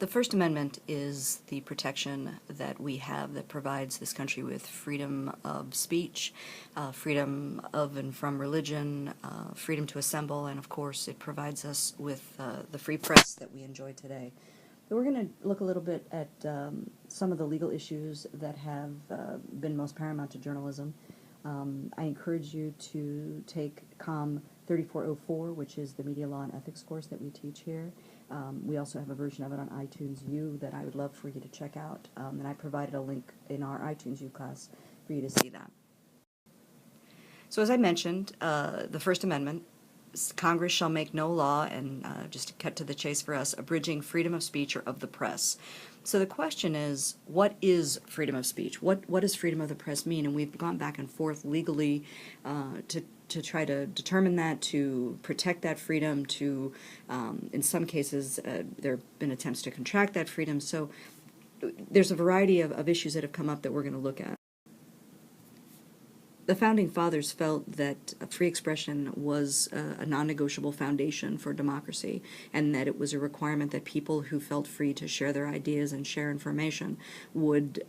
The First Amendment is the protection that we have that provides this country with freedom of speech, freedom of and from religion, freedom to assemble, and of course it provides us with the free press that we enjoy today. So we're going to look a little bit at some of the legal issues that have been most paramount to journalism. I encourage you to take Comm 3404, which is the media law and ethics course that we teach here. We also have a version of it on iTunes U that I would love for you to check out, and I provided a link in our iTunes U class for you to see that. So as I mentioned, the First Amendment, Congress shall make no law, and just to cut to the chase for us, abridging freedom of speech or of the press. So the question is, what is freedom of speech? What does freedom of the press mean? And we've gone back and forth legally to try to determine that, to protect that freedom, to, in some cases, there have been attempts to contract that freedom. So there's a variety of issues that have come up that we're going to look at. The Founding Fathers felt that free expression was a non-negotiable foundation for democracy, and that it was a requirement that people who felt free to share their ideas and share information would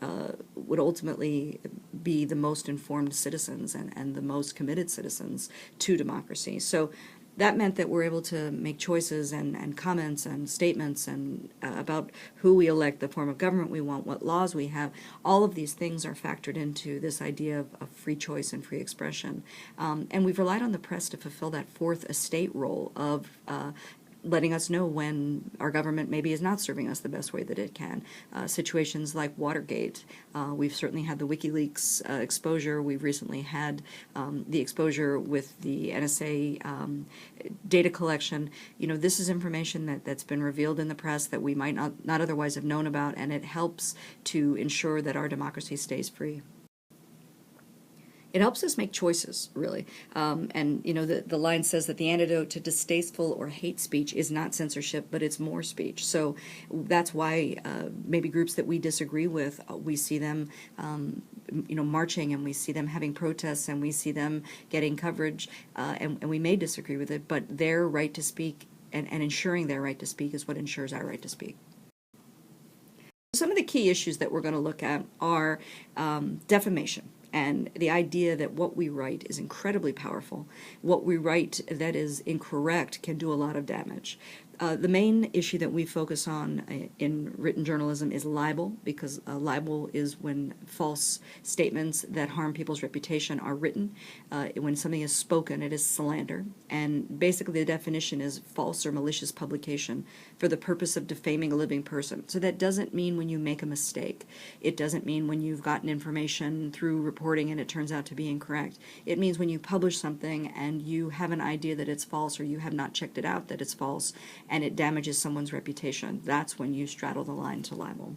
ultimately be the most informed citizens and the most committed citizens to democracy. So that meant that we're able to make choices and comments and statements and about who we elect, the form of government we want, what laws we have. All of these things are factored into this idea of free choice and free expression. And we've relied on the press to fulfill that fourth estate role of letting us know when our government maybe is not serving us the best way that it can. Situations like Watergate. We've certainly had the WikiLeaks exposure. We've recently had the exposure with the NSA data collection. You know, this is information that's been revealed in the press that we might not otherwise have known about, and it helps to ensure that our democracy stays free. It helps us make choices, really. And, you know, the line says that the antidote to distasteful or hate speech is not censorship, but it's more speech. So that's why maybe groups that we disagree with, we see them, you know, marching, and we see them having protests, and we see them getting coverage, and we may disagree with it, but their right to speak and ensuring their right to speak is what ensures our right to speak. Some of the key issues that we're going to look at are defamation. And the idea that what we write is incredibly powerful. What we write that is incorrect can do a lot of damage. The main issue that we focus on in written journalism is libel, because libel is when false statements that harm people's reputation are written. When something is spoken, it is slander. And basically the definition is false or malicious publication for the purpose of defaming a living person. So that doesn't mean when you make a mistake. It doesn't mean when you've gotten information through reporting and it turns out to be incorrect. It means when you publish something and you have an idea that it's false, or you have not checked it out that it's false, and it damages someone's reputation. That's when you straddle the line to libel.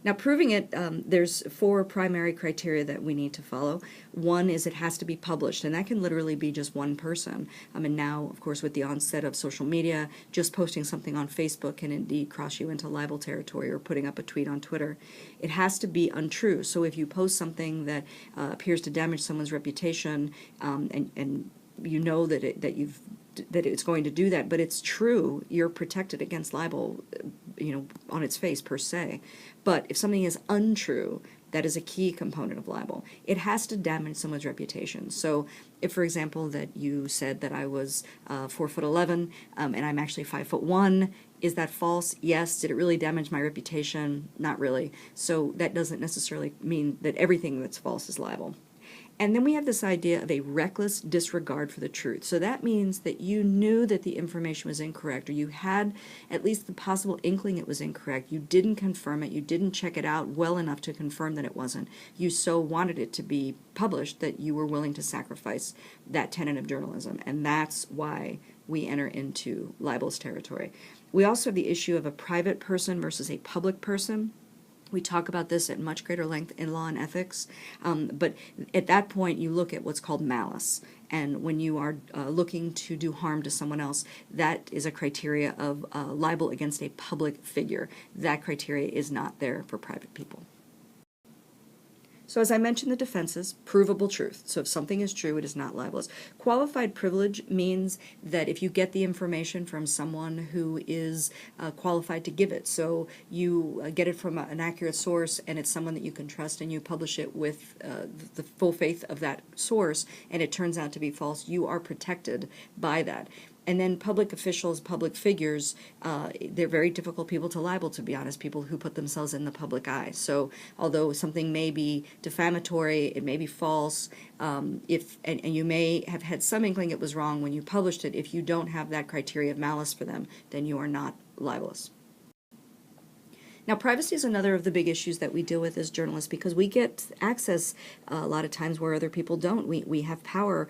Now, proving it, there's 4 primary criteria that we need to follow. One is it has to be published, and that can literally be just one person. And now, of course, with the onset of social media, just posting something on Facebook can indeed cross you into libel territory, or putting up a tweet on Twitter. It has to be untrue. So if you post something that appears to damage someone's reputation, and you know that it's going to do that, but it's true, you're protected against libel, you know, on its face per se. But if something is untrue, that is a key component of libel. It has to damage someone's reputation. So if, for example, that you said that I was 4'11", and I'm actually 5'1", is that false? Yes. Did it really damage my reputation? Not really. So that doesn't necessarily mean that everything that's false is libel. And then we have this idea of a reckless disregard for the truth. So that means that you knew that the information was incorrect, or you had at least the possible inkling it was incorrect. You didn't confirm it. You didn't check it out well enough to confirm that it wasn't. You so wanted it to be published that you were willing to sacrifice that tenet of journalism. And that's why we enter into libel's territory. We also have the issue of a private person versus a public person. We talk about this at much greater length in law and ethics, but at that point you look at what's called malice, and when you are looking to do harm to someone else, that is a criteria of libel against a public figure. That criteria is not there for private people. So as I mentioned, the defenses, provable truth. So if something is true, it is not libelous. Qualified privilege means that if you get the information from someone who is qualified to give it, so you get it from an accurate source and it's someone that you can trust and you publish it with the full faith of that source and it turns out to be false, you are protected by that. And then public officials, public figures, they're very difficult people to libel, to be honest, people who put themselves in the public eye. So although something may be defamatory, it may be false, and you may have had some inkling it was wrong when you published it, if you don't have that criteria of malice for them, then you are not libelous. Now, privacy is another of the big issues that we deal with as journalists because we get access a lot of times where other people don't. We have power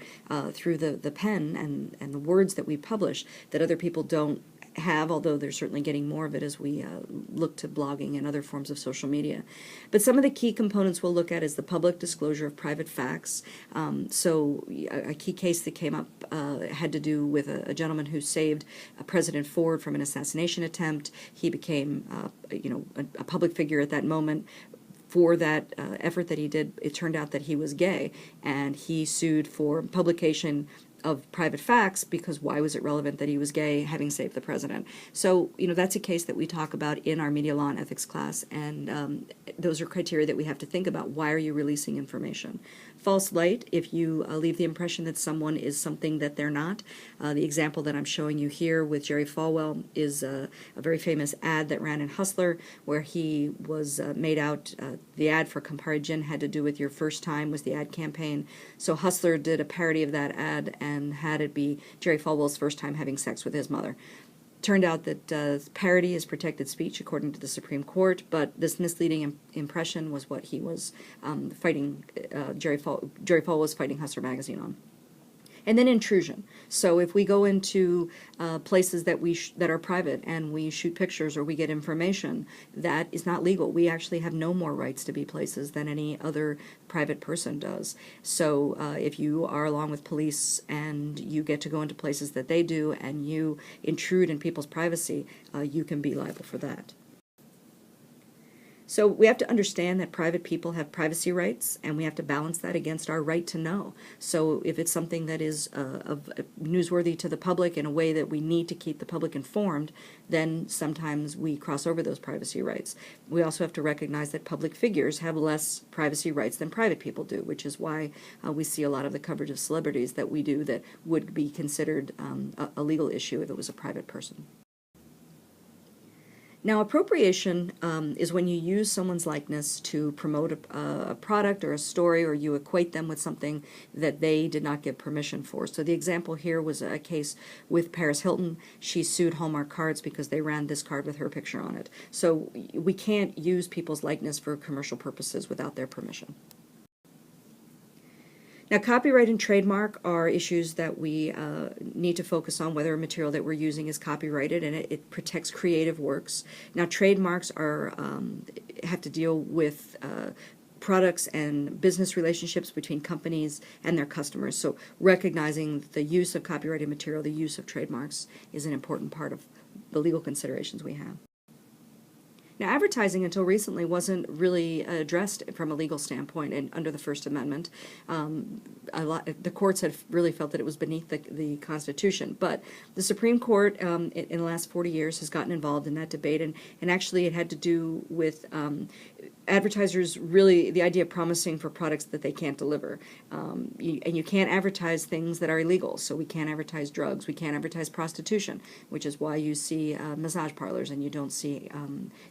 through the pen and the words that we publish that other people don't have, although they're certainly getting more of it as we look to blogging and other forms of social media. But some of the key components we'll look at is the public disclosure of private facts. So a key case that came up had to do with a gentleman who saved President Ford from an assassination attempt. He became a public figure at that moment. For that effort that he did, it turned out that he was gay, and he sued for publication of private facts because why was it relevant that he was gay having saved the president? So, that's a case that we talk about in our media law and ethics class, and those are criteria that we have to think about. Why are you releasing information? False light, if you leave the impression that someone is something that they're not. The example that I'm showing you here with Jerry Falwell is a very famous ad that ran in Hustler where he was made out, the ad for Campari Gin had to do with your first time was the ad campaign. So Hustler did a parody of that ad and had it be Jerry Falwell's first time having sex with his mother. Turned out that parody is protected speech according to the Supreme Court, but this misleading impression was what he was fighting, Jerry Falwell was fighting Hustler magazine on. And then intrusion. So if we go into places that that are private and we shoot pictures or we get information, that is not legal. We actually have no more rights to be places than any other private person does. So if you are along with police and you get to go into places that they do and you intrude in people's privacy, you can be liable for that. So we have to understand that private people have privacy rights, and we have to balance that against our right to know. So if it's something that is newsworthy to the public in a way that we need to keep the public informed, then sometimes we cross over those privacy rights. We also have to recognize that public figures have less privacy rights than private people do, which is why we see a lot of the coverage of celebrities that we do that would be considered a legal issue if it was a private person. Now, appropriation is when you use someone's likeness to promote a product or a story, or you equate them with something that they did not give permission for. So the example here was a case with Paris Hilton. She sued Hallmark Cards because they ran this card with her picture on it. So we can't use people's likeness for commercial purposes without their permission. Now, copyright and trademark are issues that we need to focus on, whether a material that we're using is copyrighted, and it protects creative works. Now, trademarks have to deal with products and business relationships between companies and their customers. So recognizing the use of copyrighted material, the use of trademarks, is an important part of the legal considerations we have. Now, advertising until recently wasn't really addressed from a legal standpoint and under the First Amendment. The courts had really felt that it was beneath the Constitution, but the Supreme Court in the last 40 years has gotten involved in that debate, and actually it had to do with advertisers really, the idea of promising for products that they can't deliver. And you can't advertise things that are illegal, so we can't advertise drugs, we can't advertise prostitution, which is why you see massage parlors and you don't see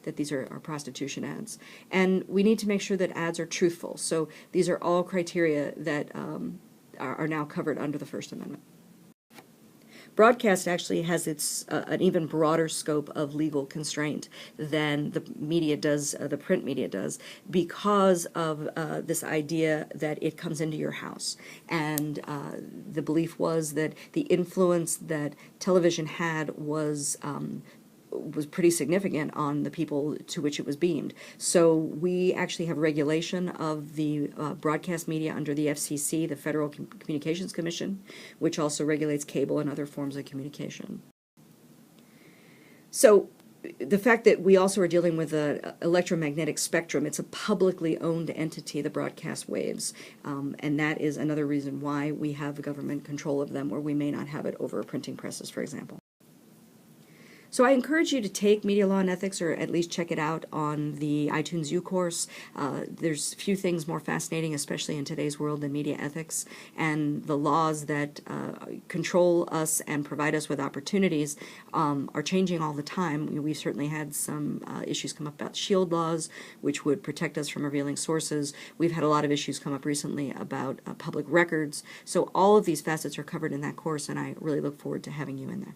that these are prostitution ads. And we need to make sure that ads are truthful. So these are all criteria that are now covered under the First Amendment. Broadcast actually has an even broader scope of legal constraint than the media does, the print media does, because of this idea that it comes into your house. And the belief was that the influence that television had was pretty significant on the people to which it was beamed. So we actually have regulation of the broadcast media under the FCC, the Federal Communications Commission, which also regulates cable and other forms of communication. So the fact that we also are dealing with an electromagnetic spectrum, it's a publicly owned entity, the broadcast waves, and that is another reason why we have government control of them, where we may not have it over printing presses, for example. So I encourage you to take Media Law and Ethics, or at least check it out on the iTunes U course. There's few things more fascinating, especially in today's world, than media ethics, and the laws that control us and provide us with opportunities are changing all the time. We've certainly had some issues come up about shield laws, which would protect us from revealing sources. We've had a lot of issues come up recently about public records. So all of these facets are covered in that course, and I really look forward to having you in there.